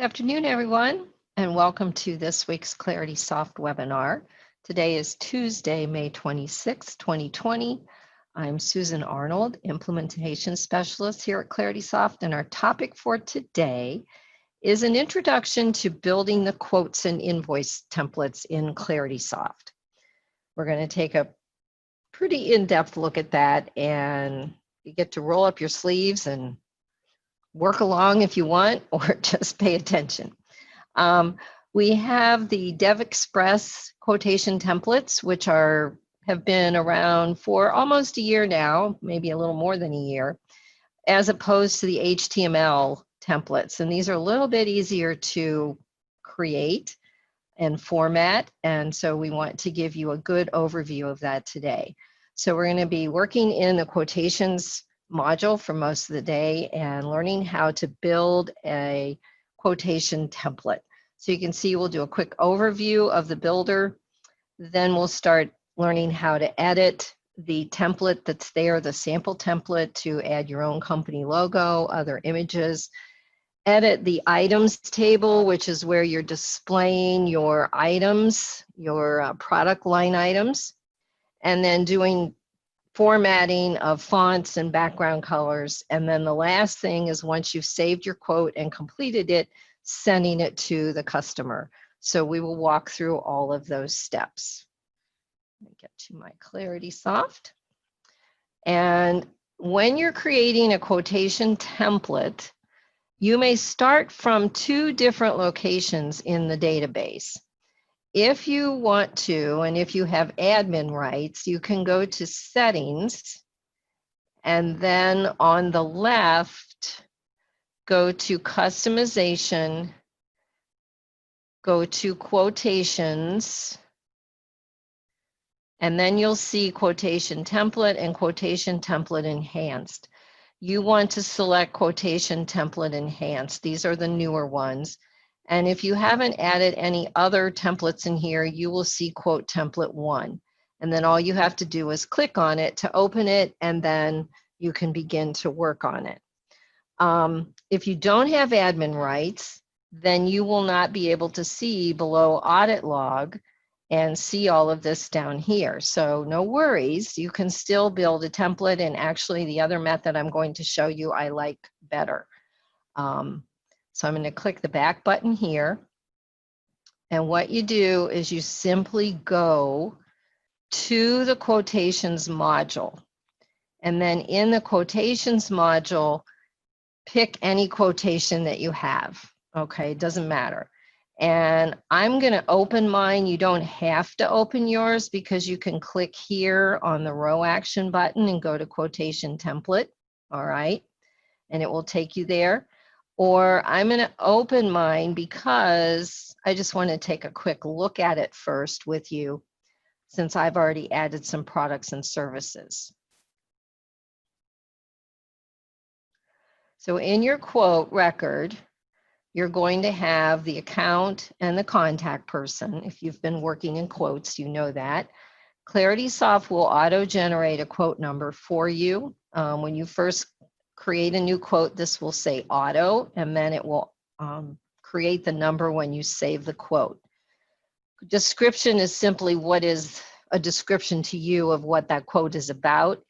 Good afternoon, everyone, and welcome to this week's Clarity Soft webinar. Today is Tuesday, May 26, 2020. I'm Susan Arnold, Implementation Specialist here at Clarity Soft, and our topic for today is an introduction to building the quotes and invoice templates in Clarity Soft. We're going to take a pretty in-depth look at that, and you get to roll up your sleeves and work along if you want, or just pay attention. We have the DevExpress quotation templates, which have been around for almost a year now, maybe a little more than a year, as opposed to the HTML templates. And these are a little bit easier to create and format. And so we want to give you a good overview of that today. So we're going to be working in the quotations module for most of the day and learning how to build a quotation template. So you can see we'll do a quick overview of the builder. Then we'll start learning how to edit the template that's there, the sample template, to add your own company logo, other images. Edit the items table, which is where you're displaying your items, your product line items, and then doing formatting of fonts and background colors. And then the last thing is, once you've saved your quote and completed it, sending it to the customer. So we will walk through all of those steps. Let me get to my Clarity Soft. And when you're creating a quotation template, you may start from two different locations in the database. If you want to, and if you have admin rights, you can go to Settings, and then on the left, go to Customization, go to Quotations, and then you'll see Quotation Template and Quotation Template Enhanced. You want to select Quotation Template Enhanced. These are the newer ones. And if you haven't added any other templates in here, you will see Quote Template 1. And then all you have to do is click on it to open it, and then you can begin to work on it. If you don't have admin rights, then you will not be able to see below Audit Log and see all of this down here. So no worries, you can still build a template, and actually the other method I'm going to show you I like better. So I'm going to click the back button here. And what you do is you simply go to the quotations module. And then in the quotations module, pick any quotation that you have. Okay, it doesn't matter. And I'm going to open mine. You don't have to open yours, because you can click here on the row action button and go to quotation template. All right. And it will take you there. Or I'm going to open mine because I just want to take a quick look at it first with you, since I've already added some products and services. So in your quote record, you're going to have the account and the contact person. If you've been working in quotes, you know that. Clarity Soft will auto-generate a quote number for you. When you first create a new quote, this will say auto, and then it will create the number when you save the quote. Description is simply what is a description to you of what that quote is about.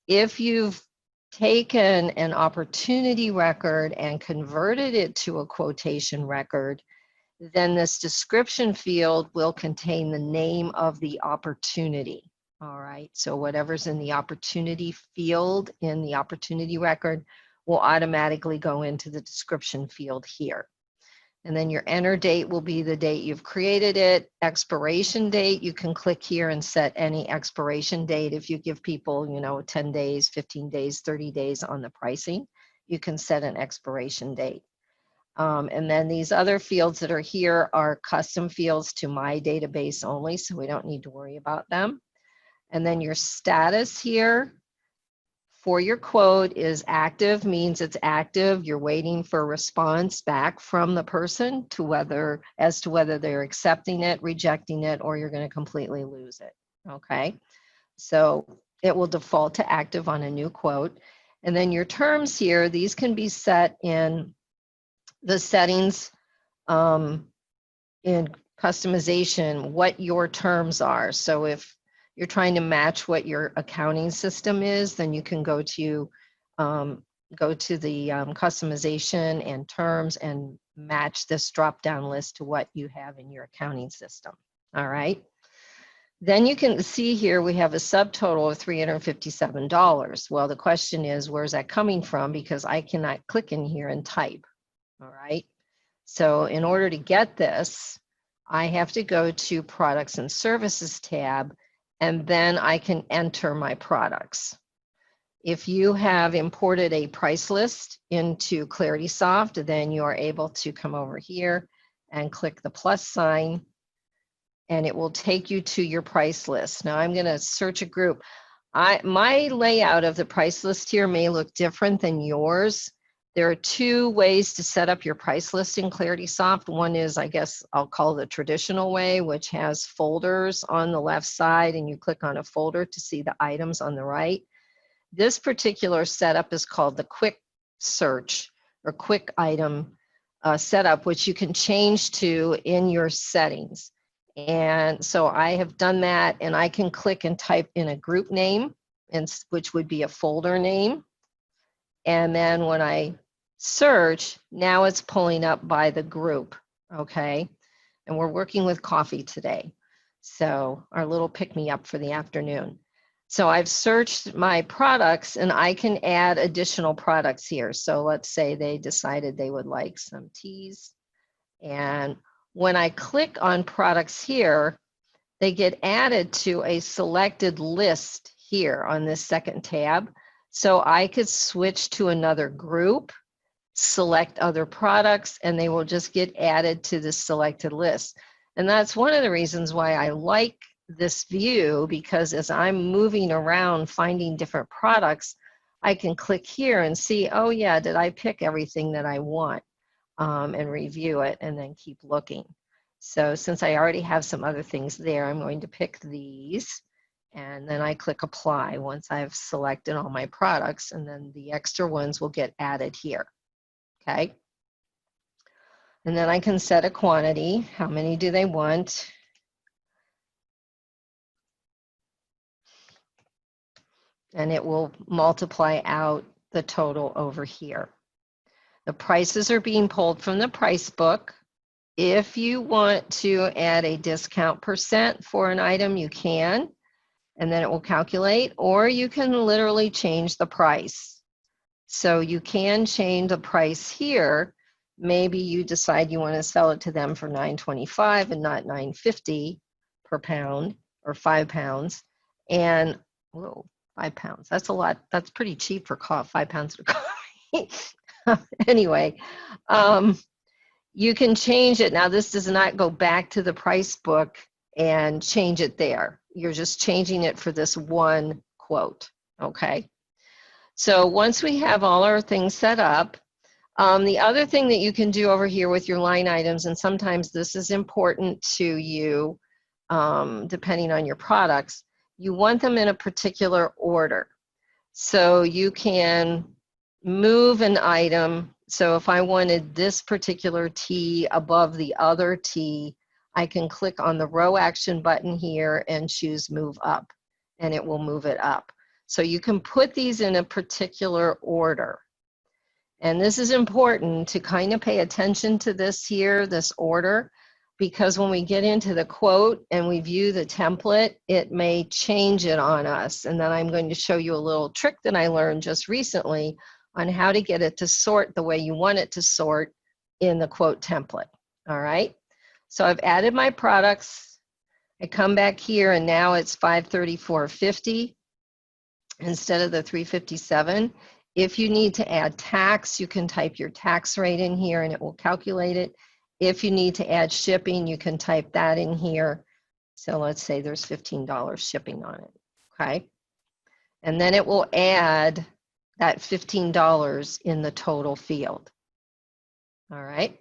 If you've taken an opportunity record and converted it to a quotation record, then this description field will contain the name of the opportunity. All right, so whatever's in the opportunity field in the opportunity record will automatically go into the description field here. And then your enter date will be the date you've created it. Expiration date, you can click here and set any expiration date. If you give people, 10 days, 15 days, 30 days on the pricing, you can set an expiration date. And then these other fields that are here are custom fields to my database only, so we don't need to worry about them. And then your status here for your quote is active, means it's active. You're waiting for a response back from the person as to whether they're accepting it, rejecting it, or you're going to completely lose it. Okay, so it will default to active on a new quote. And then your terms here, these can be set in the settings in customization what your terms are. So if you're trying to match what your accounting system is, then you can go to the customization and terms and match this drop-down list to what you have in your accounting system. All right. Then you can see here we have a subtotal of $357. Well, the question is, where's that coming from? Because I cannot click in here and type. All right. So in order to get this, I have to go to Products and Services tab, and then I can enter my products. If you have imported a price list into ClaritySoft, then you are able to come over here and click the plus sign, and it will take you to your price list. Now I'm going to search a group. My layout of the price list here may look different than yours. There are two ways to set up your price list in ClaritySoft. One is, I guess I'll call the traditional way, which has folders on the left side, and you click on a folder to see the items on the right. This particular setup is called the quick search or quick item setup, which you can change to in your settings. And so I have done that, and I can click and type in a group name, which would be a folder name. And then when I search, now it's pulling up by the group, okay? And we're working with coffee today. So our little pick-me-up for the afternoon. So I've searched my products, and I can add additional products here. So let's say they decided they would like some teas. And when I click on products here, they get added to a selected list here on this second tab. So I could switch to another group, select other products, and they will just get added to the selected list. And that's one of the reasons why I like this view, because as I'm moving around finding different products, I can click here and see, oh yeah, did I pick everything that I want, and review it and then keep looking. So since I already have some other things there, I'm going to pick these, and then I click apply once I've selected all my products, and then the extra ones will get added here. Okay. And then I can set a quantity. How many do they want? And it will multiply out the total over here. The prices are being pulled from the price book. If you want to add a discount percent for an item, you can, and then it will calculate, or you can literally change the price. So you can change the price here. Maybe you decide you want to sell it to them for $9.25 and not $9.50 per pound or 5 pounds. And whoa, 5 pounds. That's a lot. That's pretty cheap for coffee, 5 pounds of coffee. Anyway, you can change it. Now, this does not go back to the price book and change it there. You're just changing it for this one quote, okay? So once we have all our things set up, the other thing that you can do over here with your line items, and sometimes this is important to you, depending on your products, you want them in a particular order. So you can move an item. So if I wanted this particular tea above the other tea, I can click on the row action button here and choose move up, and it will move it up. So you can put these in a particular order. And this is important to kind of pay attention to this here, this order, because when we get into the quote and we view the template, it may change it on us. And then I'm going to show you a little trick that I learned just recently on how to get it to sort the way you want it to sort in the quote template. All right. So I've added my products. I come back here, and now it's $534.50 instead of the $357. If you need to add tax, you can type your tax rate in here and it will calculate it. If you need to add shipping, you can type that in here. So let's say there's $15 shipping on it, okay? And then it will add that $15 in the total field. All right.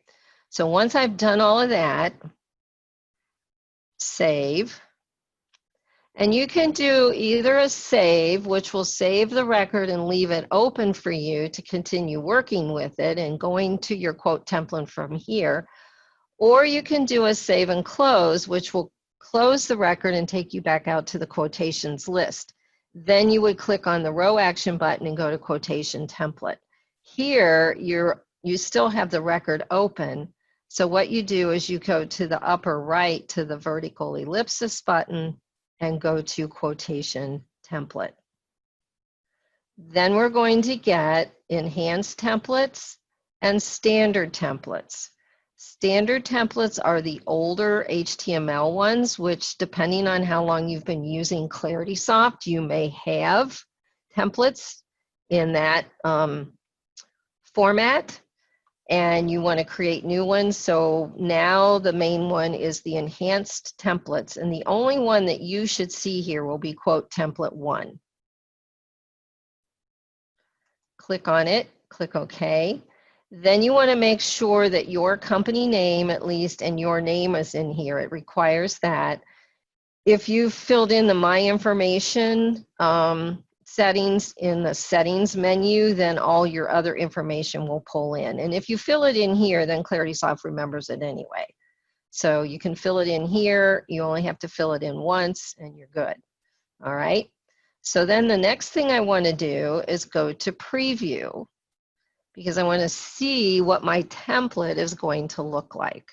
So once I've done all of that, save. And you can do either a save, which will save the record and leave it open for you to continue working with it and going to your quote template from here, Or you can do a save and close, which will close the record and take you back out to the quotations list. Then you would click on the row action button and go to quotation template. Here, you still have the record open. So what you do is you go to the upper right to the vertical ellipsis button and go to quotation template. Then we're going to get enhanced templates and standard templates. Standard templates are the older HTML ones, which depending on how long you've been using ClaritySoft, you may have templates in that format, and you want to create new ones. So now the main one is the enhanced templates, and the only one that you should see here will be quote template 1. Click on it, click OK. Then you want to make sure that your company name, at least, and your name is in here. It requires that. If you've filled in the My Information settings in the settings menu, then all your other information will pull in. And if you fill it in here, then ClaritySoft remembers it anyway. So you can fill it in here. You only have to fill it in once and you're good. All right. So then the next thing I want to do is go to preview, because I want to see what my template is going to look like.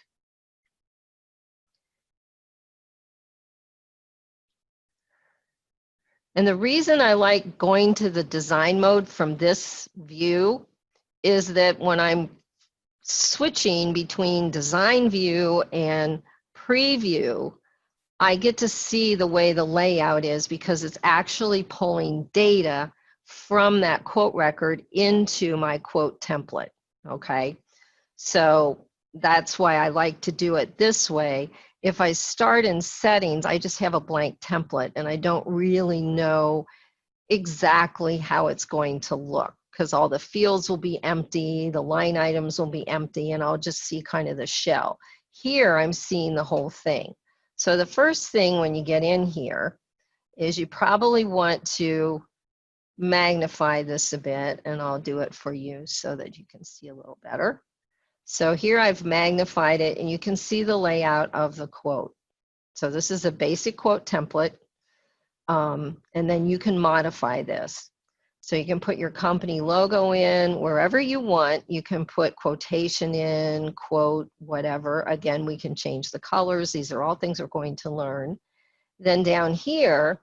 And the reason I like going to the design mode from this view is that when I'm switching between design view and preview, I get to see the way the layout is, because it's actually pulling data from that quote record into my quote template, okay? So that's why I like to do it this way. If I start in settings, I just have a blank template and I don't really know exactly how it's going to look, because all the fields will be empty, the line items will be empty, and I'll just see kind of the shell. Here, I'm seeing the whole thing. So the first thing when you get in here is you probably want to magnify this a bit, and I'll do it for you so that you can see a little better. So here I've magnified it, and you can see the layout of the quote. So this is a basic quote template, and then you can modify this. So you can put your company logo in wherever you want. You can put quotation in, quote, whatever. Again, we can change the colors. These are all things we're going to learn. Then down here,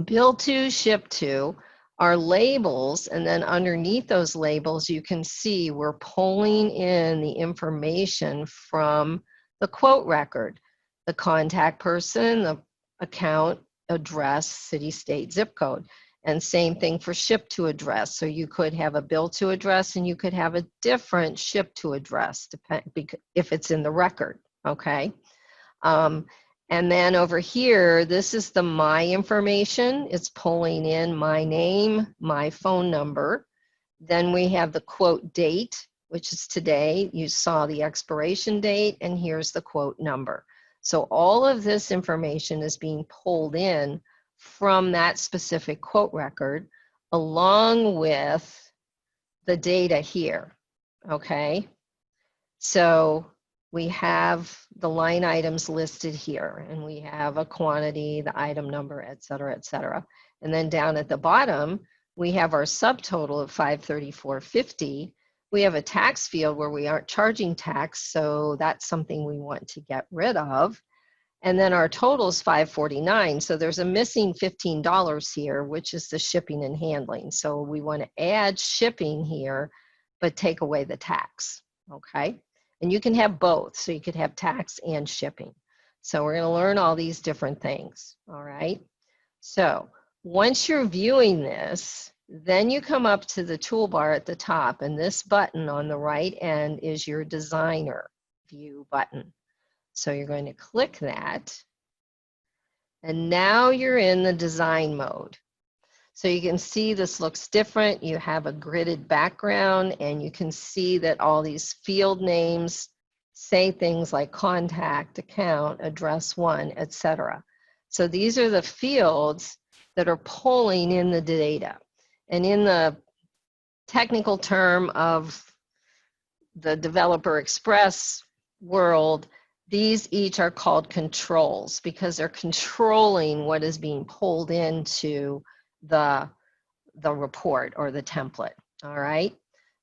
bill to, ship to, are labels, and then underneath those labels, you can see we're pulling in the information from the quote record, the contact person, the account, address, city, state, zip code. And same thing for ship to address. So you could have a bill to address and you could have a different ship to address if it's in the record, okay? And then over here, this is the My Information. It's pulling in my name, my phone number. Then we have the quote date, which is today. You saw the expiration date, and here's the quote number. So all of this information is being pulled in from that specific quote record, along with the data here, okay? So we have the line items listed here, and we have a quantity, the item number, et cetera, et cetera. And then down at the bottom, we have our subtotal of $534.50. We have a tax field where we aren't charging tax, so that's something we want to get rid of. And then our total is $549. So there's a missing $15 here, which is the shipping and handling. So we want to add shipping here, but take away the tax, okay? And you can have both, so you could have tax and shipping. So we're going to learn all these different things, all right? So once you're viewing this, then you come up to the toolbar at the top, and this button on the right end is your designer view button. So you're going to click that, and now you're in the design mode. So you can see this looks different. You have a gridded background, and you can see that all these field names say things like contact, account, address one, etc. So these are the fields that are pulling in the data. And in the technical term of the Developer Express world, these each are called controls because they're controlling what is being pulled into the report or the template. All right.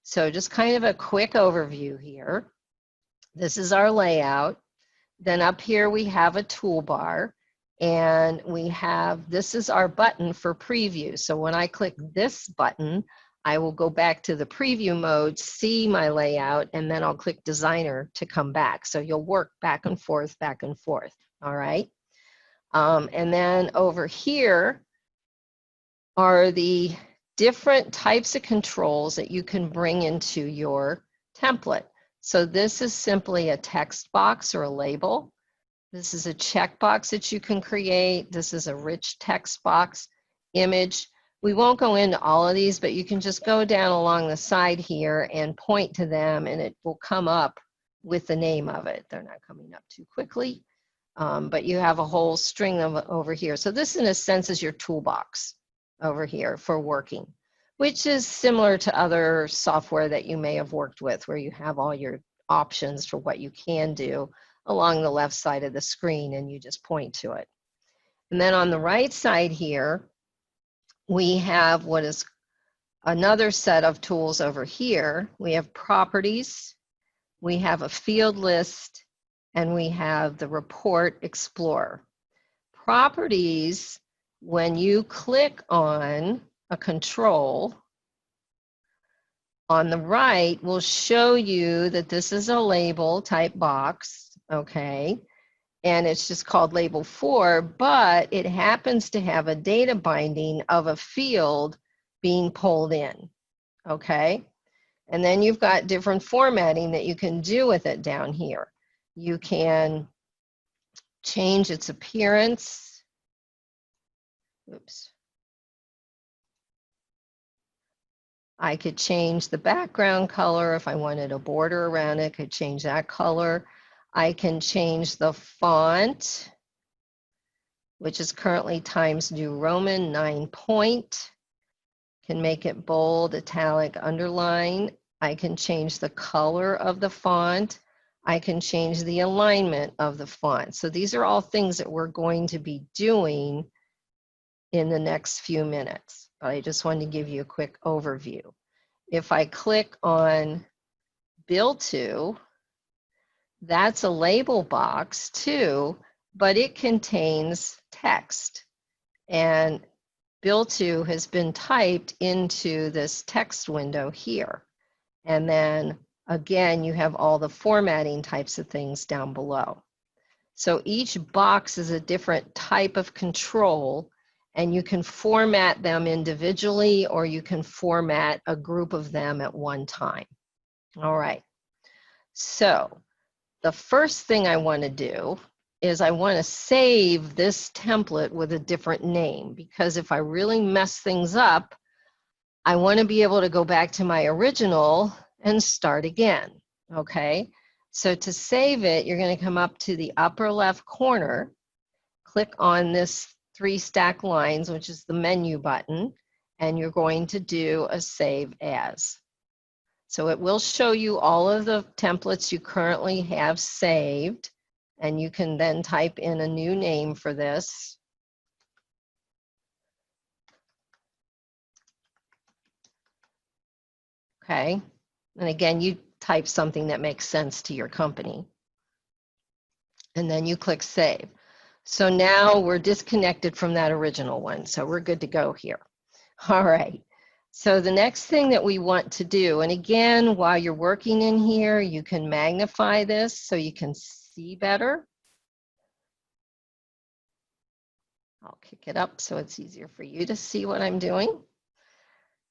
So just kind of a quick overview here. This is our layout. Then up here we have a toolbar, and we have, this is our button for preview. So when I click this button, I will go back to the preview mode, see my layout, and then I'll click designer to come back. So you'll work back and forth, all right? And then over here are the different types of controls that you can bring into your template. So this is simply a text box or a label. This is a checkbox that you can create. This is a rich text box, image. We won't go into all of these, but you can just go down along the side here and point to them, and it will come up with the name of it. They're not coming up too quickly, but you have a whole string of over here. So this, in a sense, is your toolbox over here for working, which is similar to other software that you may have worked with, where you have all your options for what you can do along the left side of the screen, and you just point to it. And then on the right side here, we have what is another set of tools over here. We have properties, we have a field list, and we have the report explorer. Properties, when you click on a control on the right, will show you that this is a label type box, okay? And it's just called label 4, but it happens to have a data binding of a field being pulled in, okay? And then you've got different formatting that you can do with it down here. You can change its appearance. Oops. I could change the background color if I wanted a border around it, I could change that color. I can change the font, which is currently Times New Roman 9 point. Can make it bold, italic, underline. I can change the color of the font. I can change the alignment of the font. So these are all things that we're going to be doing in the next few minutes, but I just wanted to give you a quick overview. If I click on Bill To, that's a label box too, but it contains text. And Bill To has been typed into this text window here. And then again, you have all the formatting types of things down below. So each box is a different type of control, and you can format them individually, or you can format a group of them at one time. All right. So the first thing I want to do is I want to save this template with a different name, because if I really mess things up, I want to be able to go back to my original and start again, okay? So to save it, you're going to come up to the upper left corner, click on this 3 stack lines, which is the menu button, and you're going to do a save as. So it will show you all of the templates you currently have saved, and you can then type in a new name for this. Okay, and again, you type something that makes sense to your company. And then you click save. So now we're disconnected from that original one, so we're good to go here. All right, so the next thing that we want to do, and again, while you're working in here, you can magnify this so you can see better. I'll kick it up so it's easier for you to see what I'm doing.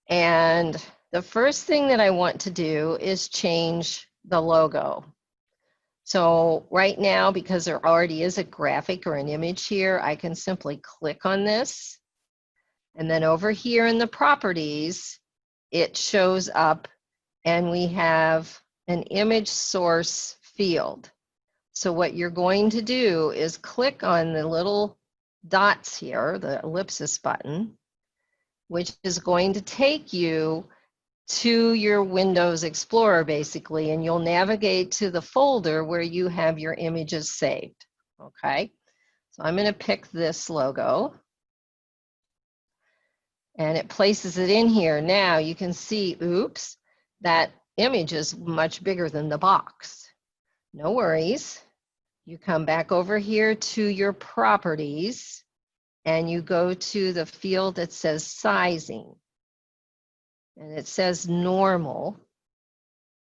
And the first thing that I want to do is change the logo. So right now, because there already is a graphic or an image here, I can simply click on this. And then over here in the properties, it shows up, and we have an image source field. So what you're going to do is click on the little dots here, the ellipsis button, which is going to take you to your Windows Explorer basically, and you'll navigate to the folder where you have your images saved. Okay, so I'm going to pick this logo and it places it in here. Now you can see, oops, that image is much bigger than the box. No worries. You come back over here to your properties and you go to the field that says sizing. And it says normal.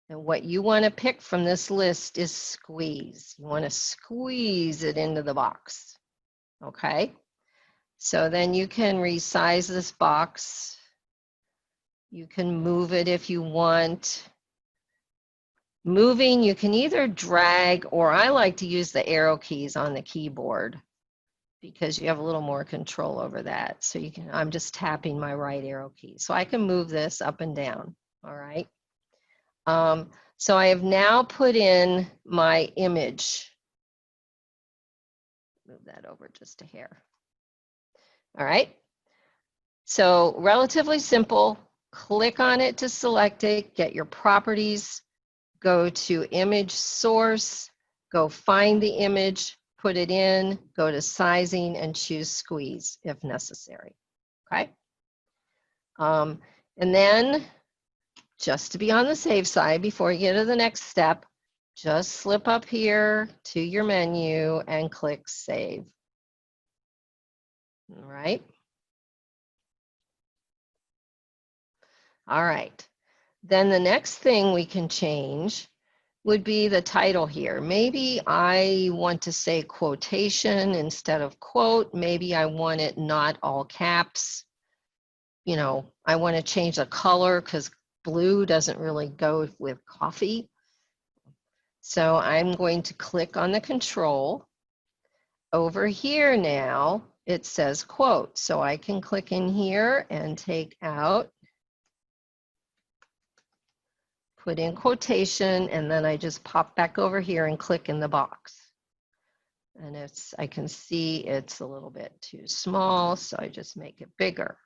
And what you want to pick from this list is squeeze. You want to squeeze it into the box. Okay? So then you can resize this box. You can move it if you want. Moving, you can either drag, or I like to use the arrow keys on the keyboard because you have a little more control over that. So you can, I'm just tapping my right arrow key. So I can move this up and down, all right? So I have now put in my image. Move that over just a hair. All right. So relatively simple. Click on it to select it, get your properties, go to image source, go find the image, put it in, go to sizing and choose squeeze if necessary. Okay. And then just to be on the safe side before you get to the next step, just slip up here to your menu and click Save. All right. All right. Then the next thing we can change would be the title here. Maybe I want to say quotation instead of quote. Maybe I want it not all caps. You know, I want to change the color because blue doesn't really go with coffee. So I'm going to click on the control. Over here now, it says quote. So I can click in here and take out, put in quotation, and then I just pop back over here and click in the box. And I can see it's a little bit too small, so I just make it bigger.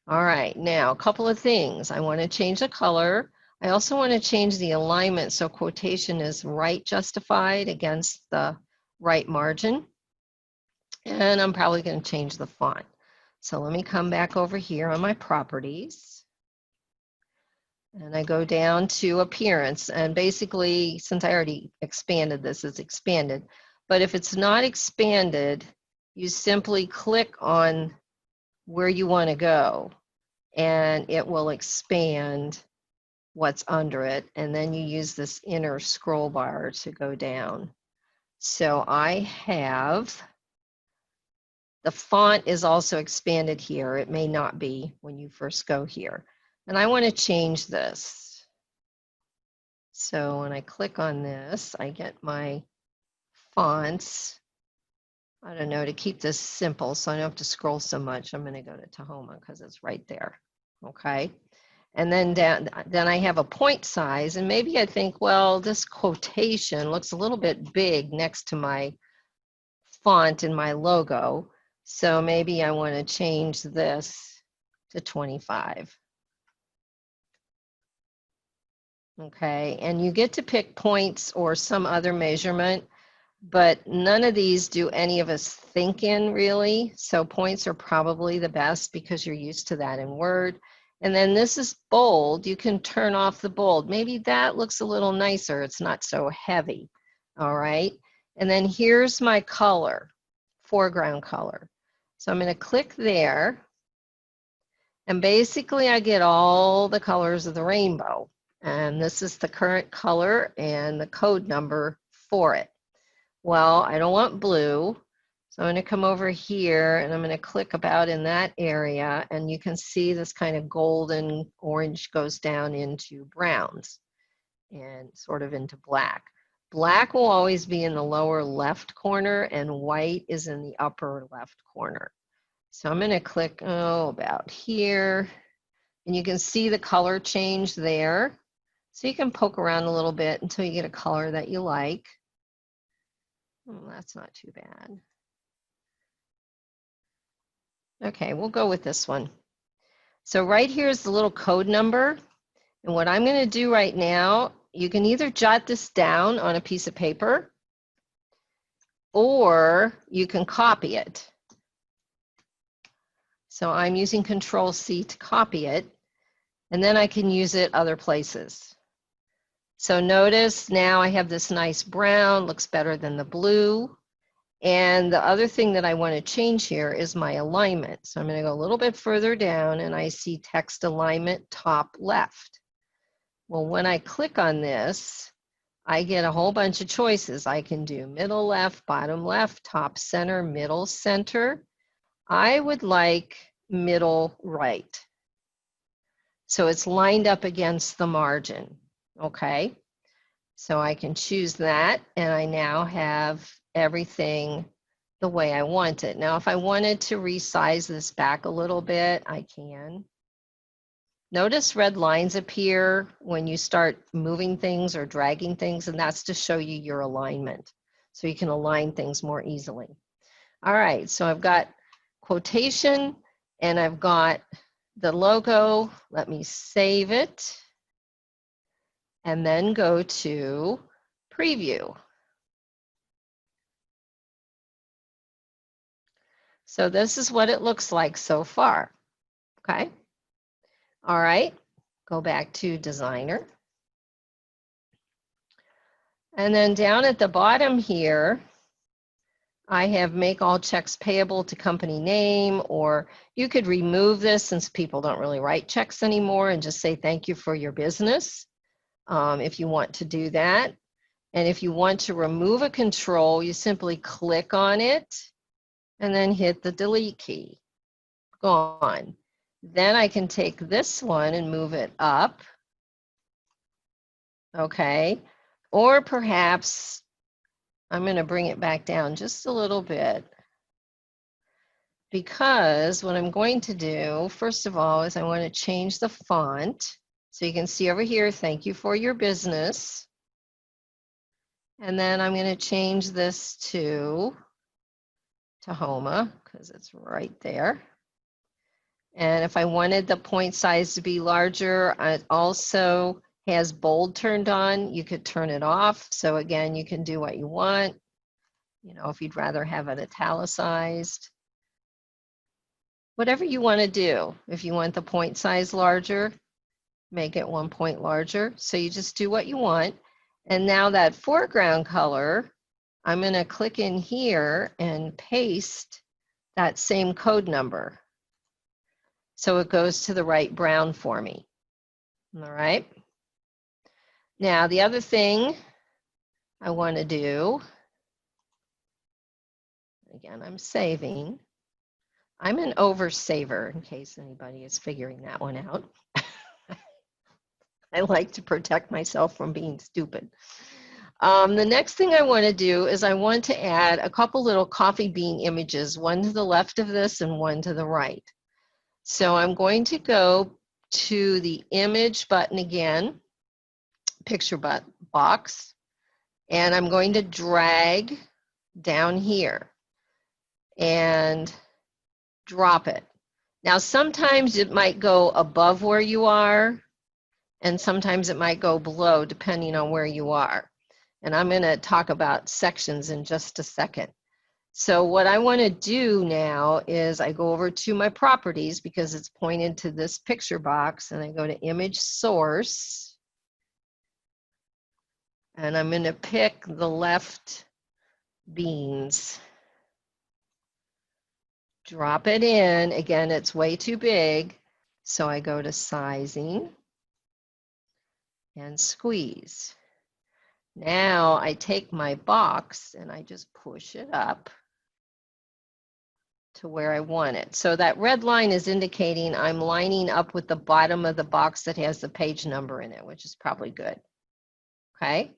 All right, now a couple of things. I want to change the color. I also want to change the alignment so quotation is right justified against the right margin. And I'm probably going to change the font. So let me come back over here on my properties. And I go down to appearance. And basically, since I already expanded this, it's expanded. But if it's not expanded, you simply click on where you want to go. And it will expand what's under it. And then you use this inner scroll bar to go down. So I have, the font is also expanded here. It may not be when you first go here. And I want to change this. So when I click on this, I get my fonts. I don't know, to keep this simple so I don't have to scroll so much, I'm going to go to Tahoma because it's right there. Okay. And then I have a point size, and maybe I think, well, this quotation looks a little bit big next to my font in my logo. So maybe I want to change this to 25. Okay, and you get to pick points or some other measurement, but none of these do any of us think in really. So points are probably the best because you're used to that in Word. And then this is bold. You can turn off the bold. Maybe that looks a little nicer. It's not so heavy. All right. And then here's my color, foreground color. So I'm going to click there. And basically I get all the colors of the rainbow. And this is the current color and the code number for it. Well, I don't want blue. So I'm going to come over here and I'm going to click about in that area, and you can see this kind of golden orange goes down into browns and sort of into black. Black will always be in the lower left corner and white is in the upper left corner. So I'm going to click about here, and you can see the color change there. So you can poke around a little bit until you get a color that you like. Oh, that's not too bad. Okay, we'll go with this one. So right here is the little code number, And what I'm going to do right now, you can either jot this down on a piece of paper or you can copy it. So I'm using Control-C to copy it, and then I can use it other places. So notice now I have this nice brown, looks better than the blue. And the other thing that I want to change here is my alignment. So I'm going to go a little bit further down and I see text alignment top left. Well, when I click on this, I get a whole bunch of choices. I can do middle left, bottom left, top center, middle center. I would like middle right. So it's lined up against the margin, okay? So I can choose that, and I now have everything the way I want it. Now, if I wanted to resize this back a little bit, I can. Notice red lines appear when you start moving things or dragging things, and that's to show you your alignment. So you can align things more easily. All right, so I've got quotation and I've got the logo. Let me save it and then go to preview. So this is what it looks like so far, okay? All right, go back to designer. And then down at the bottom here, I have make all checks payable to company name, or you could remove this since people don't really write checks anymore and just say thank you for your business if you want to do that. And if you want to remove a control, you simply click on it and then hit the delete key. Gone. Then I can take this one and move it up. Okay. Or perhaps I'm going to bring it back down just a little bit, because what I'm going to do, first of all, is I want to change the font. So you can see over here, thank you for your business. And then I'm going to change this to Tahoma because it's right there. And if I wanted the point size to be larger, it also has bold turned on. You could turn it off. So again, you can do what you want. You know, if you'd rather have it italicized. Whatever you want to do. If you want the point size larger, make it 1 point larger. So you just do what you want. And now that foreground color, I'm going to click in here and paste that same code number. So it goes to the right brown for me. All right. Now, the other thing I want to do, again, I'm saving. I'm an oversaver in case anybody is figuring that one out. I like to protect myself from being stupid. The next thing I want to do is I want to add a couple little coffee bean images, one to the left of this and one to the right. So I'm going to go to the image button again, picture box, and I'm going to drag down here and drop it. Now, sometimes it might go above where you are, and sometimes it might go below, depending on where you are. And I'm going to talk about sections in just a second. So what I want to do now is I go over to my properties because it's pointed to this picture box, and I go to image source, and I'm going to pick the left beans. Drop it in. Again, it's way too big. So I go to sizing and squeeze. Now I take my box and I just push it up to where I want it. So that red line is indicating I'm lining up with the bottom of the box that has the page number in it, which is probably good. Okay,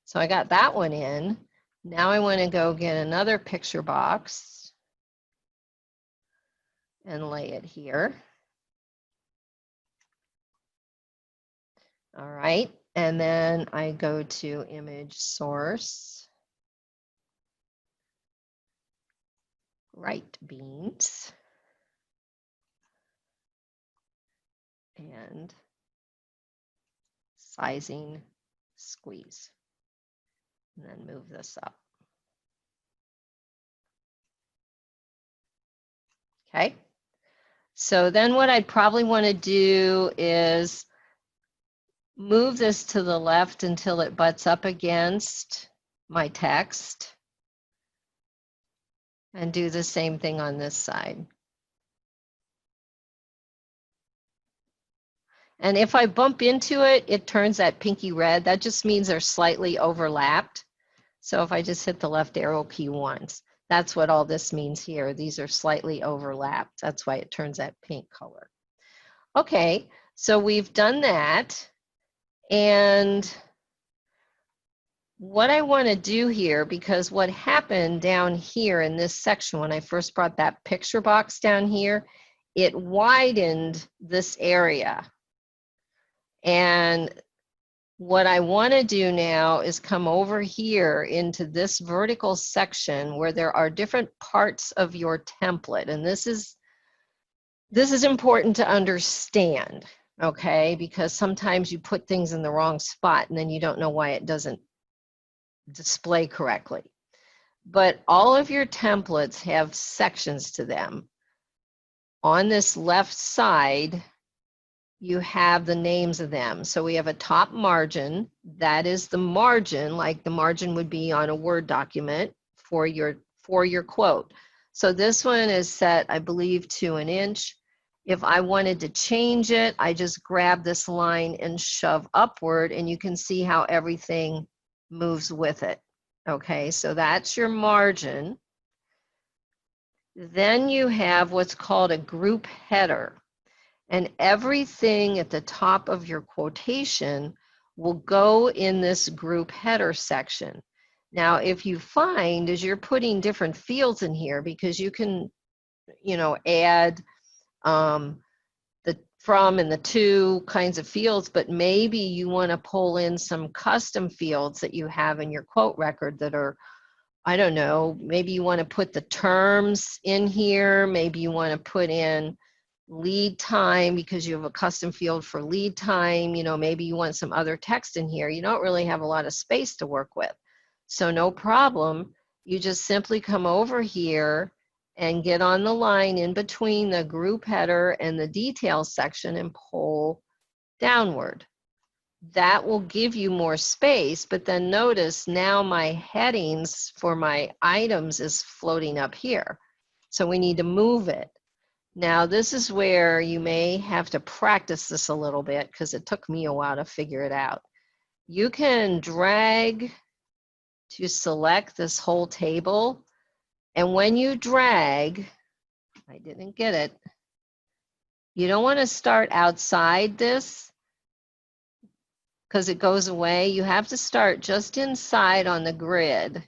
so I got that one in. Now I want to go get another picture box and lay it here. All right, and then I go to image source, right beans, and sizing, squeeze, and then move this up. Okay, so then what I'd probably want to do is move this to the left until it butts up against my text, and do the same thing on this side. And if I bump into it, it turns that pinky red. That just means they're slightly overlapped. So if I just hit the left arrow key once, that's what all this means here. These are slightly overlapped. That's why it turns that pink color. Okay, so we've done that. And what I want to do here, because what happened down here in this section when I first brought that picture box down here, it widened this area. And what I want to do now is come over here into this vertical section where there are different parts of your template. And this is important to understand, okay? Because sometimes you put things in the wrong spot and then you don't know why it doesn't display correctly. But all of your templates have sections to them. On this left side, you have the names of them. So we have a top margin. That is the margin, like the margin would be on a Word document for your quote. So this one is set, I believe, to 1 inch. If I wanted to change it, I just grab this line and shove upward, and you can see how everything moves with it. Okay, so that's your margin. Then you have what's called a group header. And everything at the top of your quotation will go in this group header section. Now, if you find as you're putting different fields in here, because you can, add the from and the to kinds of fields, but maybe you want to pull in some custom fields that you have in your quote record that are, I don't know, maybe you want to put the terms in here, maybe you want to put in lead time because you have a custom field for lead time, maybe you want some other text in here. You don't really have a lot of space to work with. So no problem. You just simply come over here and get on the line in between the group header and the details section and pull downward. That will give you more space, but then notice now my headings for my items is floating up here. So we need to move it. Now, this is where you may have to practice this a little bit because it took me a while to figure it out. You can drag to select this whole table, and when you drag, I didn't get it, you don't want to start outside this because it goes away. You have to start just inside on the grid,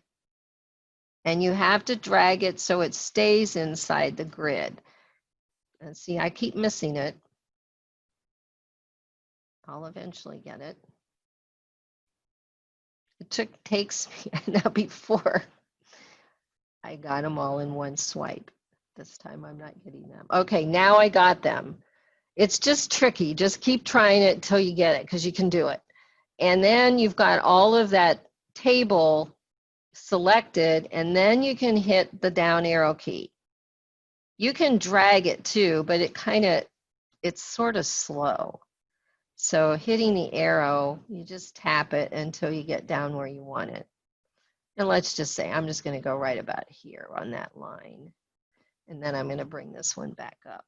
and you have to drag it so it stays inside the grid. And see, I keep missing it. I'll eventually get it. It takes me, now before I got them all in one swipe. This time I'm not getting them. Okay, now I got them. It's just tricky. Just keep trying it until you get it because you can do it. And then you've got all of that table selected, and then you can hit the down arrow key. You can drag it too, but it's sort of slow. So hitting the arrow, you just tap it until you get down where you want it. And let's just say I'm just going to go right about here on that line. And then I'm going to bring this one back up.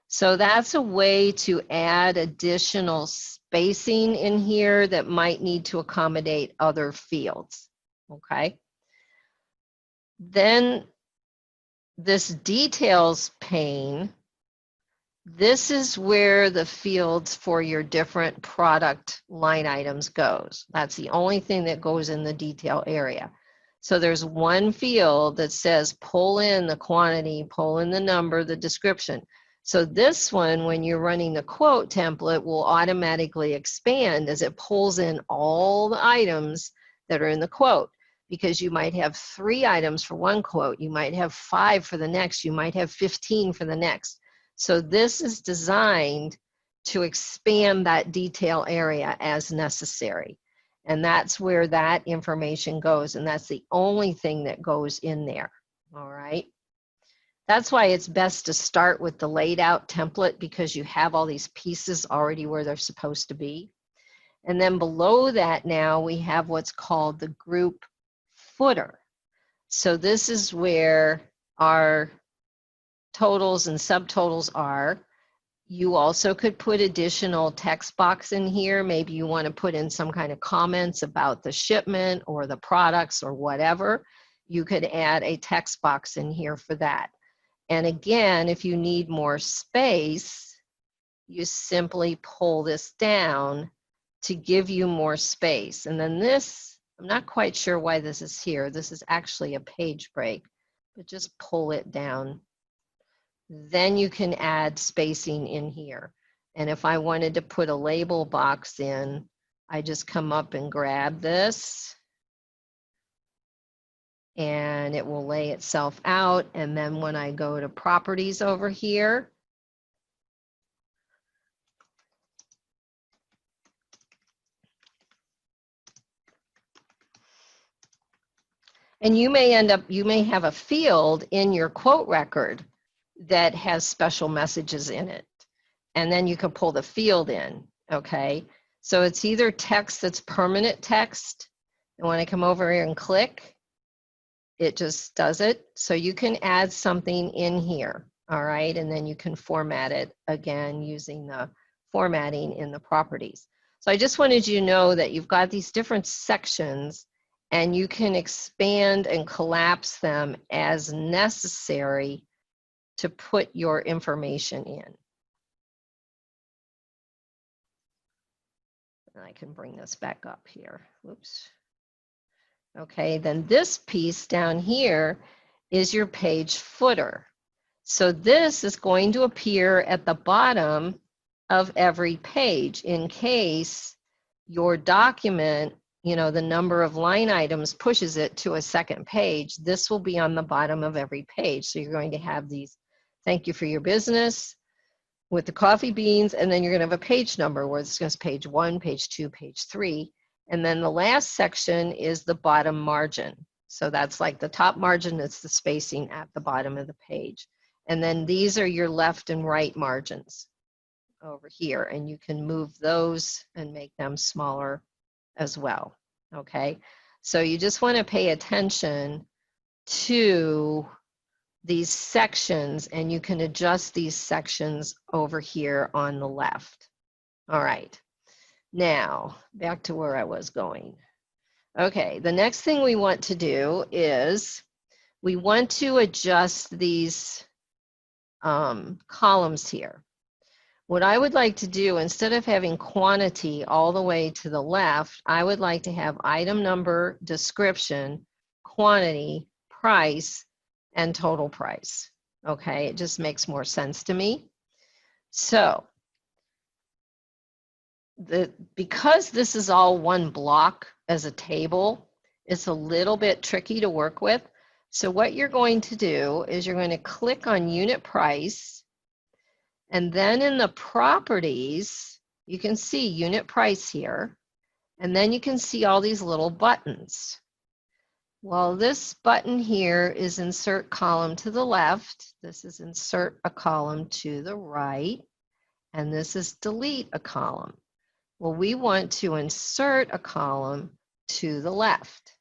So that's a way to add additional spacing in here that might need to accommodate other fields. Okay. Then this details pane, this is where the fields for your different product line items goes. That's the only thing that goes in the detail area. So there's one field that says pull in the quantity, pull in the number, the description. So this one, when you're running the quote template, will automatically expand as it pulls in all the items that are in the quote. Because you might have 3 items for one quote, you might have 5 for the next, you might have 15 for the next. So this is designed to expand that detail area as necessary. And that's where that information goes. And that's the only thing that goes in there. All right. That's why it's best to start with the laid out template, because you have all these pieces already where they're supposed to be. And then below that now we have what's called the group footer. So this is where our totals and subtotals are. You also could put additional text box in here. Maybe you want to put in some kind of comments about the shipment or the products or whatever. You could add a text box in here for that. And again, if you need more space, you simply pull this down to give you more space. And then this, I'm not quite sure why this is here. This is actually a page break, but just pull it down. Then you can add spacing in here. And if I wanted to put a label box in, I just come up and grab this and it will lay itself out. And then when I go to properties over here, and you may have a field in your quote record that has special messages in it. And then you can pull the field in, okay? So it's either text that's permanent text, and when I come over here and click, it just does it. So you can add something in here, all right? And then you can format it again using the formatting in the properties. So I just wanted you to know that you've got these different sections and you can expand and collapse them as necessary to put your information in. And I can bring this back up here. Whoops. Okay, then this piece down here is your page footer. So this is going to appear at the bottom of every page in case your document, you know, the number of line items pushes it to a second page. This will be on the bottom of every page. So you're going to have these, thank you for your business, with the coffee beans, and then you're going to have a page number where it's going to page 1, page 2, page 3. And then the last section is the bottom margin. So that's like the top margin, it's the spacing at the bottom of the page. And then these are your left and right margins over here, and you can move those and make them smaller as well, okay? So you just want to pay attention to these sections, and you can adjust these sections over here on the left. All right, now back to where I was going. Okay, the next thing we want to do is we want to adjust these columns here. What I would like to do, instead of having quantity all the way to the left, I would like to have item number, description, quantity, price, and total price. Okay, it just makes more sense to me. So because this is all one block as a table, it's a little bit tricky to work with. So what you're going to do is you're going to click on unit price, and then in the properties, you can see unit price here, and then you can see all these little buttons. Well, this button here is insert column to the left. This is insert a column to the right. And this is delete a column. Well, we want to insert a column to the left.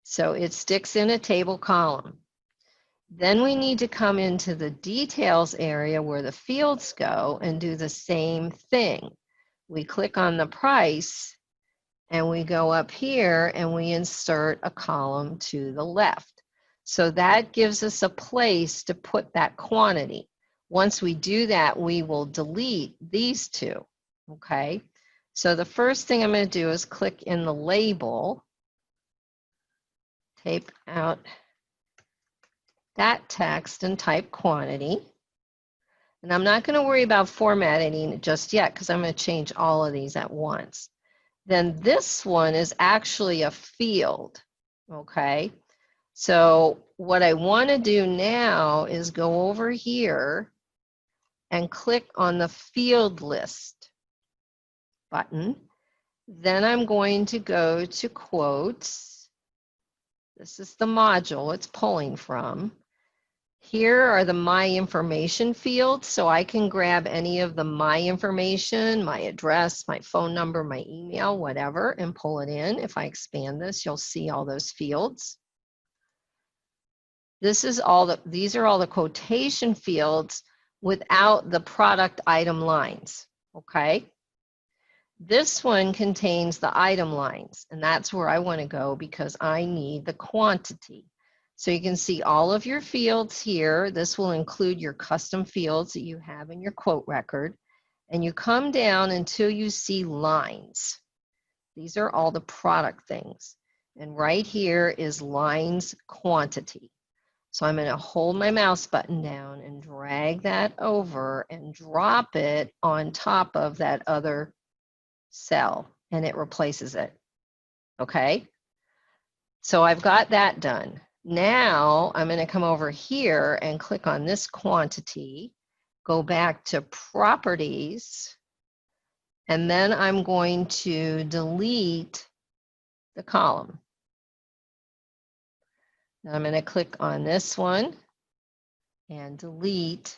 So it sticks in a table column. Then we need to come into the details area where the fields go and do the same thing. We click on the price, and we go up here and we insert a column to the left. So that gives us a place to put that quantity. Once we do that, we will delete these two, okay? So the first thing I'm going to do is click in the label, type out that text and type quantity. And I'm not going to worry about formatting it just yet because I'm going to change all of these at once. Then this one is actually a field, okay? So what I want to do now is go over here and click on the field list button. Then I'm going to go to quotes. This is the module it's pulling from. Here are the My Information fields, so I can grab any of the My Information, my address, my phone number, my email, whatever, and pull it in. If I expand this, you'll see all those fields. These are all the quotation fields without the product item lines, okay? This one contains the item lines, and that's where I want to go because I need the quantity. So you can see all of your fields here. This will include your custom fields that you have in your quote record. And you come down until you see lines. These are all the product things. And right here is lines quantity. So I'm going to hold my mouse button down and drag that over and drop it on top of that other cell, and it replaces it. Okay? So I've got that done. Now I'm going to come over here and click on this quantity, go back to properties, and then I'm going to delete the column. Now I'm going to click on this one and delete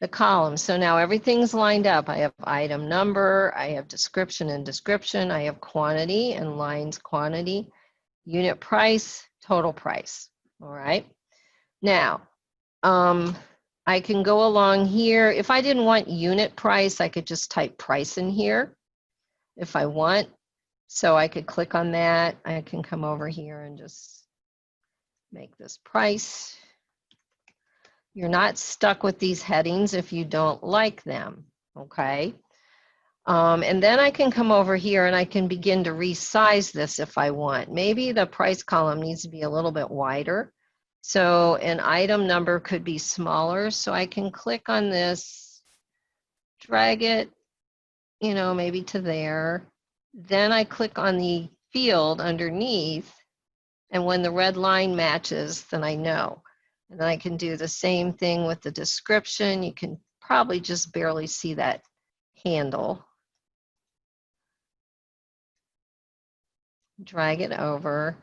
the column. So now everything's lined up. I have item number, I have description and description, I have quantity and lines quantity, unit price, total price. All right. Now, I can go along here. If I didn't want unit price, I could just type price in here if I want. So I could click on that. I can come over here and just make this price. You're not stuck with these headings if you don't like them, okay? And then I can come over here and I can begin to resize this if I want. Maybe the price column needs to be a little bit wider. So an item number could be smaller. So I can click on this, drag it, you know, maybe to there. Then I click on the field underneath. And when the red line matches, then I know. And then I can do the same thing with the description. You can probably just barely see that handle. Drag it over.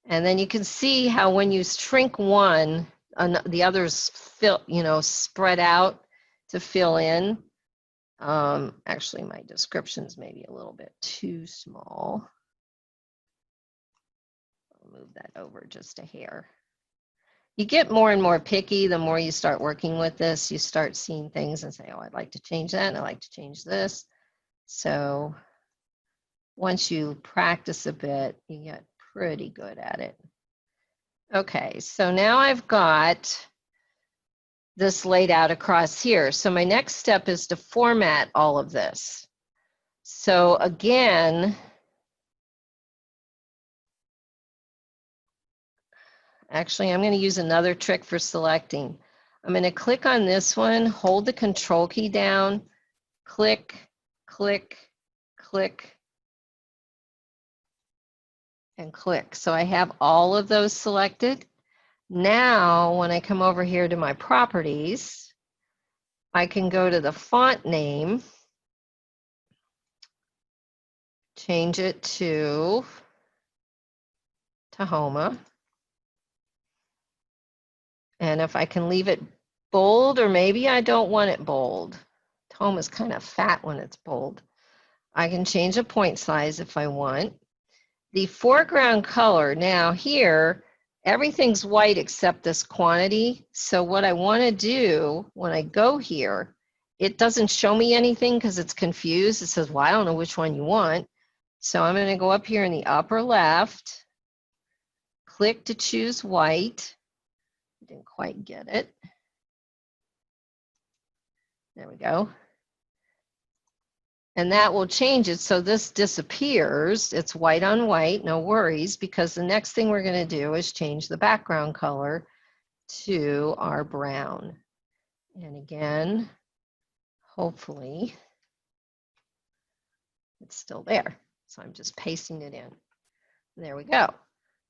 And then you can see how when you shrink one, the others fill, you know, spread out to fill in. Actually, my description's maybe a little bit too small. I'll move that over just a hair. You get more and more picky the more you start working with this. You start seeing things and say, oh, I'd like to change that, and I'd like to change this. So once you practice a bit, you get pretty good at it. Okay, so now I've got this laid out across here. So my next step is to format all of this. So again, actually, I'm going to use another trick for selecting. I'm going to click on this one, hold the control key down, click, click, click, and click. So I have all of those selected. Now, when I come over here to my properties, I can go to the font name, change it to Tahoma. And if I can leave it bold, or maybe I don't want it bold. Tahoma is kind of fat when it's bold. I can change the point size if I want. The foreground color, now here, everything's white except this quantity. So what I want to do when I go here, it doesn't show me anything because it's confused. It says, well, I don't know which one you want. So I'm going to go up here in the upper left, click to choose white. I didn't quite get it. There we go. And that will change it so this disappears. It's white on white, no worries, because the next thing we're going to do is change the background color to our brown. And again, hopefully it's still there. So I'm just pasting it in. There we go.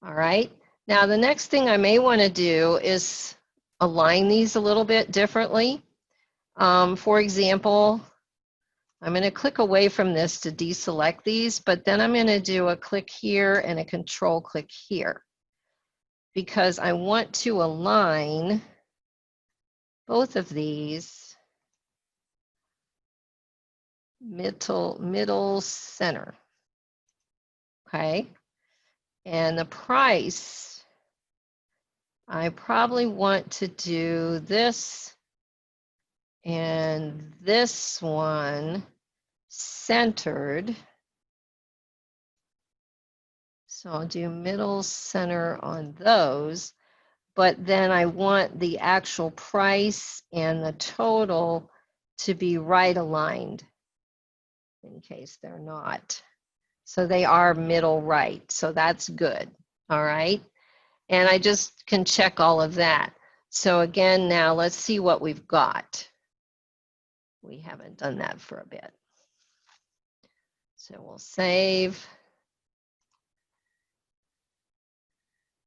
All right. Now the next thing I may want to do is align these a little bit differently. For example, I'm going to click away from this to deselect these, but then I'm going to do a click here and a control click here because I want to align both of these middle center. Okay. And the price, I probably want to do this and this one centered. So I'll do middle center on those, but then I want the actual price and the total to be right aligned in case they're not. So they are middle right, so that's good, all right? And I just can check all of that. So again, now let's see what we've got. We haven't done that for a bit. So we'll save.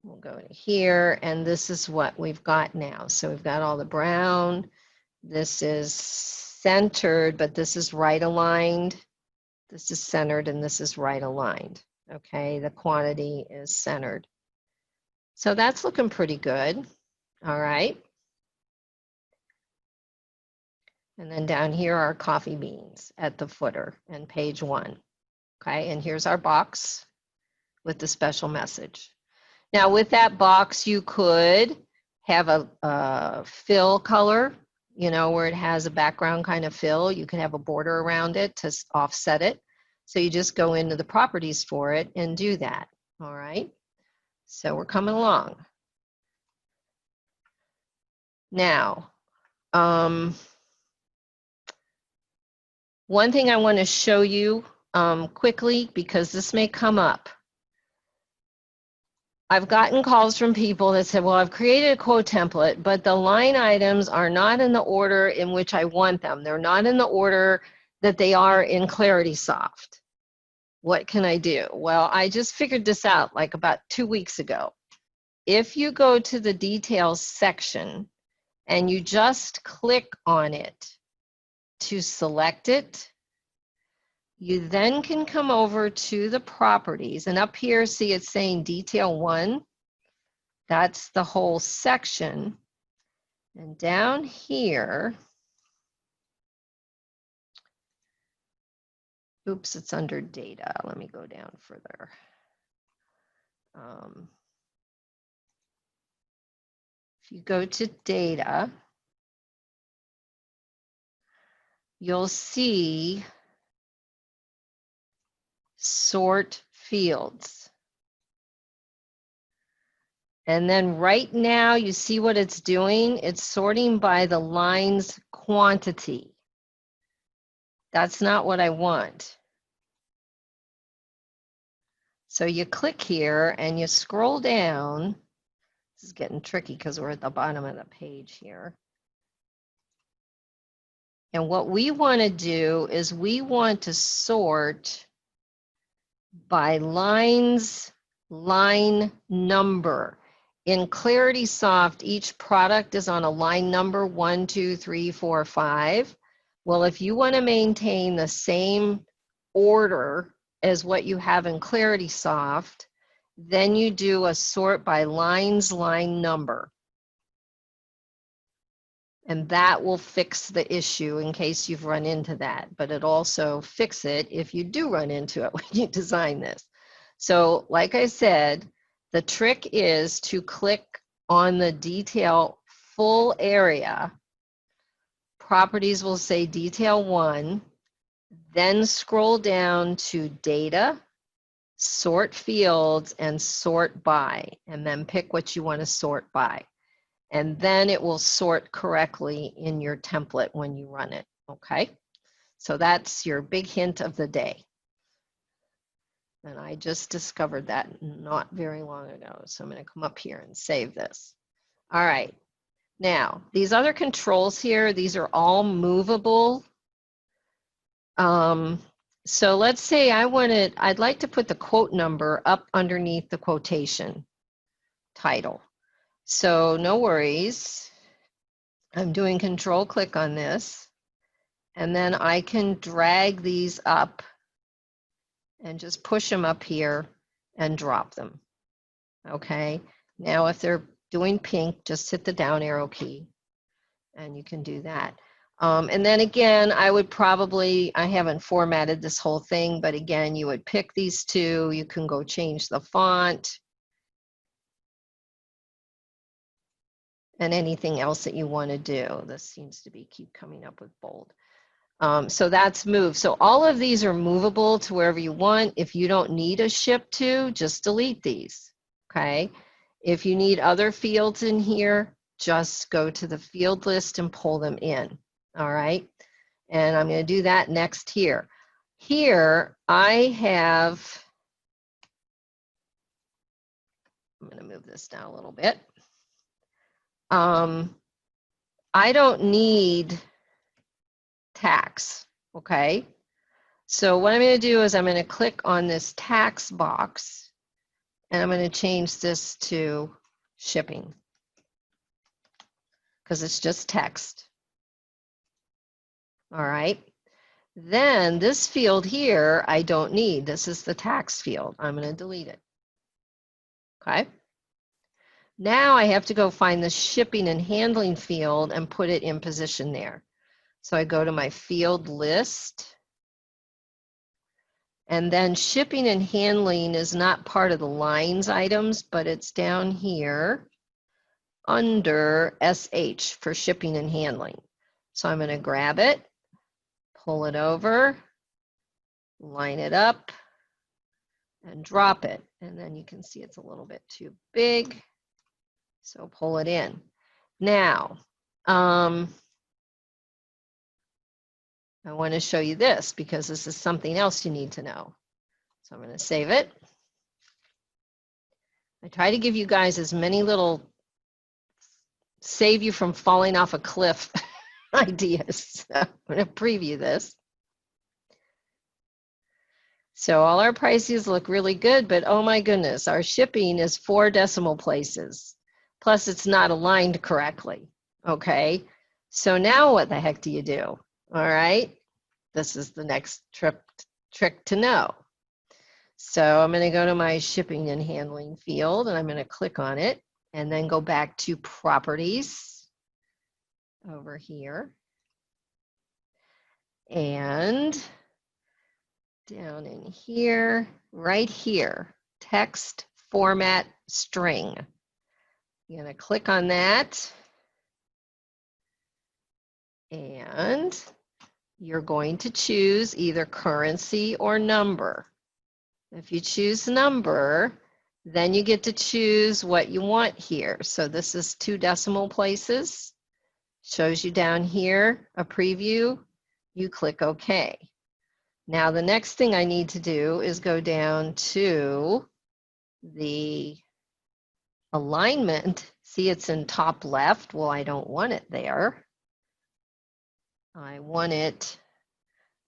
We'll go to here, and this is what we've got now. So we've got all the brown. This is centered, but this is right aligned. This is centered, and this is right aligned. Okay, the quantity is centered. So that's looking pretty good. All right. And then down here are coffee beans at the footer and page 1. Okay, and here's our box with the special message. Now with that box, you could have a fill color, you know, where it has a background kind of fill. You could have a border around it to offset it. So you just go into the properties for it and do that. All right. So we're coming along. Now, one thing I want to show you quickly, because this may come up. I've gotten calls from people that said, well, I've created a quote template, but the line items are not in the order in which I want them. They're not in the order that they are in Clarity Soft. What can I do? Well, I just figured this out like about 2 weeks ago. If you go to the details section and you just click on it to select it, you then can come over to the properties, and up here, see it's saying detail 1. That's the whole section. And down here, oops, it's under data. Let me go down further. If you go to data, you'll see sort fields. And then right now, you see what it's doing? It's sorting by the line's quantity. That's not what I want. So you click here and you scroll down. This is getting tricky because we're at the bottom of the page here. And what we want to do is we want to sort by lines, line number. In Clarity Soft, each product is on a line number 1, 2, 3, 4, 5. Well, if you want to maintain the same order as what you have in Clarity Soft, then you do a sort by lines, line number. And that will fix the issue in case you've run into that, but it also fix it if you do run into it when you design this. So like I said, the trick is to click on the detail full area. Properties will say detail 1, then scroll down to data, sort fields, and sort by, and then pick what you want to sort by. And then it will sort correctly in your template when you run it, okay? So that's your big hint of the day. And I just discovered that not very long ago. So I'm going to come up here and save this. All right. Now, these other controls here, these are all movable. So let's say I'd like to put the quote number up underneath the quotation title. So no worries. I'm doing control click on this, and then I can drag these up and just push them up here and drop them. Okay, now if they're doing pink, just hit the down arrow key and you can do that. And then again, I haven't formatted this whole thing, but again, you would pick these two. You can go change the font and anything else that you want to do. This seems to keep coming up with bold. So that's moved. So all of these are movable to wherever you want. If you don't need a ship to, just delete these, okay? If you need other fields in here, just go to the field list and pull them in, all right? And I'm going to do that next here. Here, I'm going to move this down a little bit. I don't need tax, okay? So what I'm going to do is I'm going to click on this tax box, and I'm going to change this to shipping because it's just text. All right. Then this field here, I don't need. This is the tax field. I'm going to delete it. Okay. Now I have to go find the shipping and handling field and put it in position there. So I go to my field list. And then shipping and handling is not part of the lines items, but it's down here under SH for shipping and handling. So I'm going to grab it, pull it over, line it up, and drop it. And then you can see it's a little bit too big. So pull it in. Now, I want to show you this because this is something else you need to know. So I'm going to save it. I try to give you guys as many little save you from falling off a cliff ideas. So I'm going to preview this. So all our prices look really good, but oh my goodness, our shipping is 4 decimal places. Plus it's not aligned correctly. Okay. So now what the heck do you do? All right. This is the next trick to know. So I'm going to go to my shipping and handling field and I'm going to click on it and then go back to properties over here. And down in here, right here, text format string. You're going to click on that. And you're going to choose either currency or number. If you choose number, then you get to choose what you want here. So this is 2 decimal places. Shows you down here a preview. You click OK. Now the next thing I need to do is go down to the alignment. See, it's in top left. Well, I don't want it there. I want it,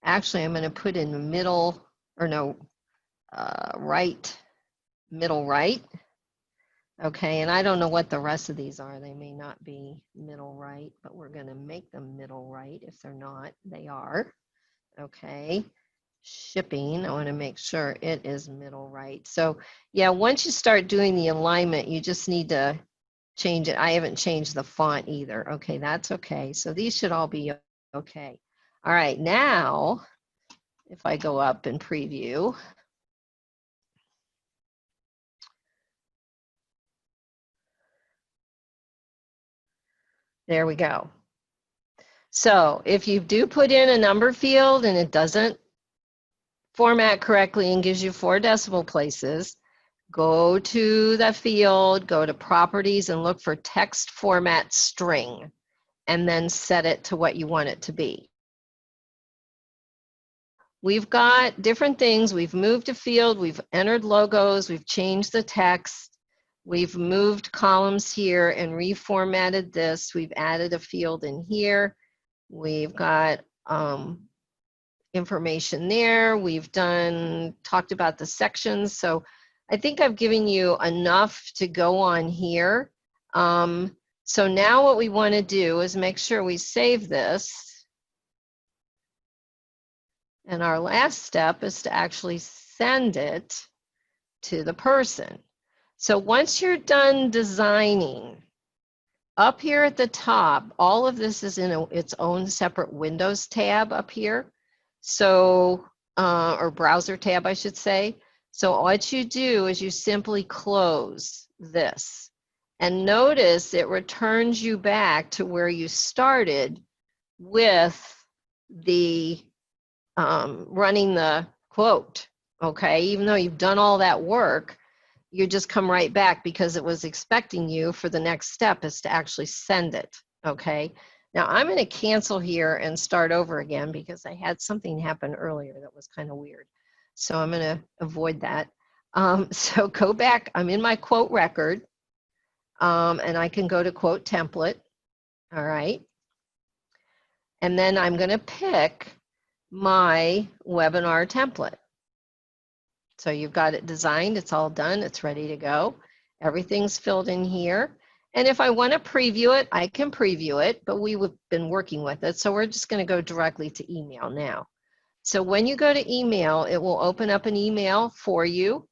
actually I'm going to put in the middle, or no, right, middle right. Okay, and I don't know what the rest of these are. They may not be middle right, but we're going to make them middle right. If they're not, they are. Okay, shipping, I want to make sure it is middle right. So yeah, once you start doing the alignment, you just need to change it. I haven't changed the font either. Okay, that's okay. So these should all be okay. All right, now if I go up and preview, there we go. So if you do put in a number field and it doesn't format correctly and gives you 4 decimal places, go to the field, go to properties and look for text format string and then set it to what you want it to be. We've got different things. We've moved a field, we've entered logos, we've changed the text, we've moved columns here and reformatted this. We've added a field in here. We've got information there. We've talked about the sections. So I think I've given you enough to go on here. So now what we want to do is make sure we save this. And our last step is to actually send it to the person. So once you're done designing, up here at the top, all of this is in its own separate Windows tab up here. So, or browser tab, I should say. So what you do is you simply close this. And notice it returns you back to where you started with the running the quote, okay? Even though you've done all that work, you just come right back because it was expecting you for the next step is to actually send it, okay? Now I'm going to cancel here and start over again because I had something happen earlier that was kind of weird. So I'm going to avoid that. So go back, I'm in my quote record, and I can go to quote template, all right? And then I'm going to pick my webinar template. So you've got it designed, it's all done, it's ready to go. Everything's filled in here. And if I want to preview it, I can preview it, but we've been working with it. So we're just going to go directly to email now. So when you go to email, it will open up an email for you.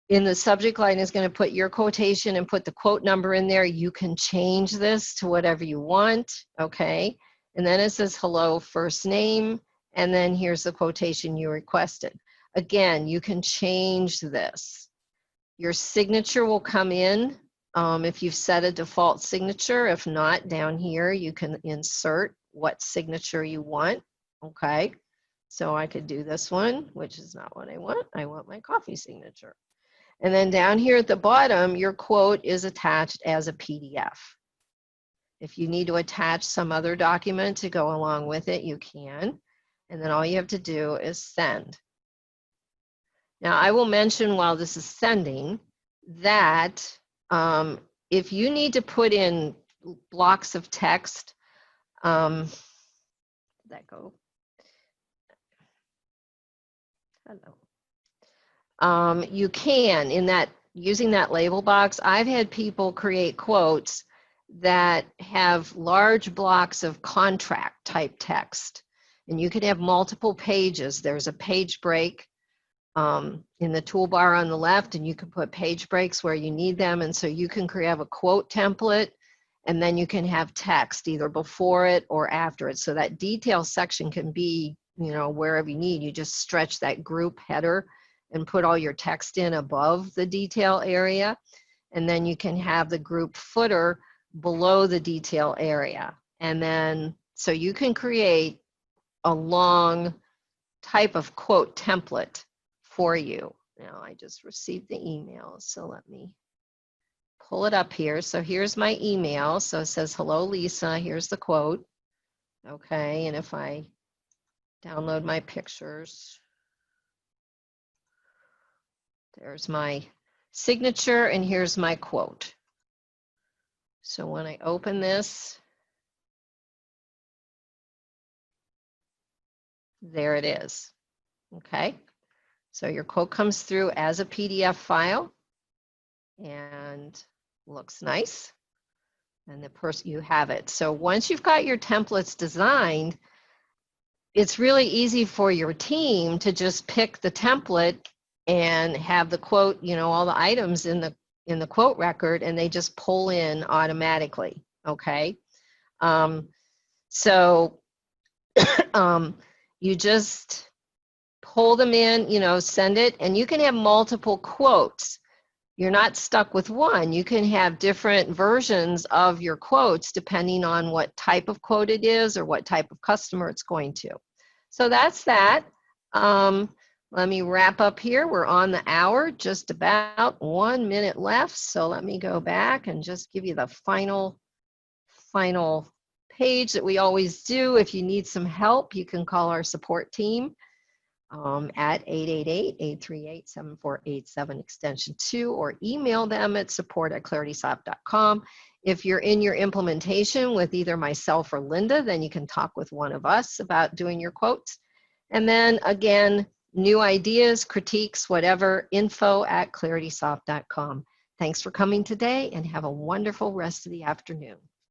In the subject line is going to put your quotation and put the quote number in there. You can change this to whatever you want, okay? And then it says hello, first name, and then here's the quotation you requested. Again, you can change this. Your signature will come in if you've set a default signature. If not, down here, you can insert what signature you want, okay? So I could do this one, which is not what I want. I want my coffee signature. And then down here at the bottom, your quote is attached as a PDF. If you need to attach some other document to go along with it, you can. And then all you have to do is send. Now, I will mention while this is sending that if you need to put in blocks of text, where'd that go? Hello. You can, in that, using that label box. I've had people create quotes that have large blocks of contract type text, and you can have multiple pages. There's a page break in the toolbar on the left, and you can put page breaks where you need them. And so you can have a quote template, and then you can have text either before it or after it. So that detail section can be, you know, wherever you need. You just stretch that group header and put all your text in above the detail area. And then you can have the group footer below the detail area. And then, so you can create a long type of quote template for you. Now I just received the email, so let me pull it up here. So here's my email. So it says, hello, Lisa, here's the quote. Okay, and if I download my pictures, there's my signature and here's my quote. So when I open this, there it is. Okay, so your quote comes through as a PDF file and looks nice. And the person, you have it. So once you've got your templates designed, it's really easy for your team to just pick the template and have the quote, you know, all the items in the quote record, and they just pull in automatically. Okay, so you just pull them in, you know, send it, and you can have multiple quotes. You're not stuck with one. You can have different versions of your quotes depending on what type of quote it is or what type of customer it's going to. So that's that. Let me wrap up here. We're on the hour, just about 1 minute left. So let me go back and just give you the final page that we always do. If you need some help, you can call our support team at 888-838-7487 extension 2, or email them at support@claritysoft.com. If you're in your implementation with either myself or Linda, then you can talk with one of us about doing your quotes. And then again, new ideas, critiques, whatever, info@claritysoft.com. Thanks for coming today and have a wonderful rest of the afternoon.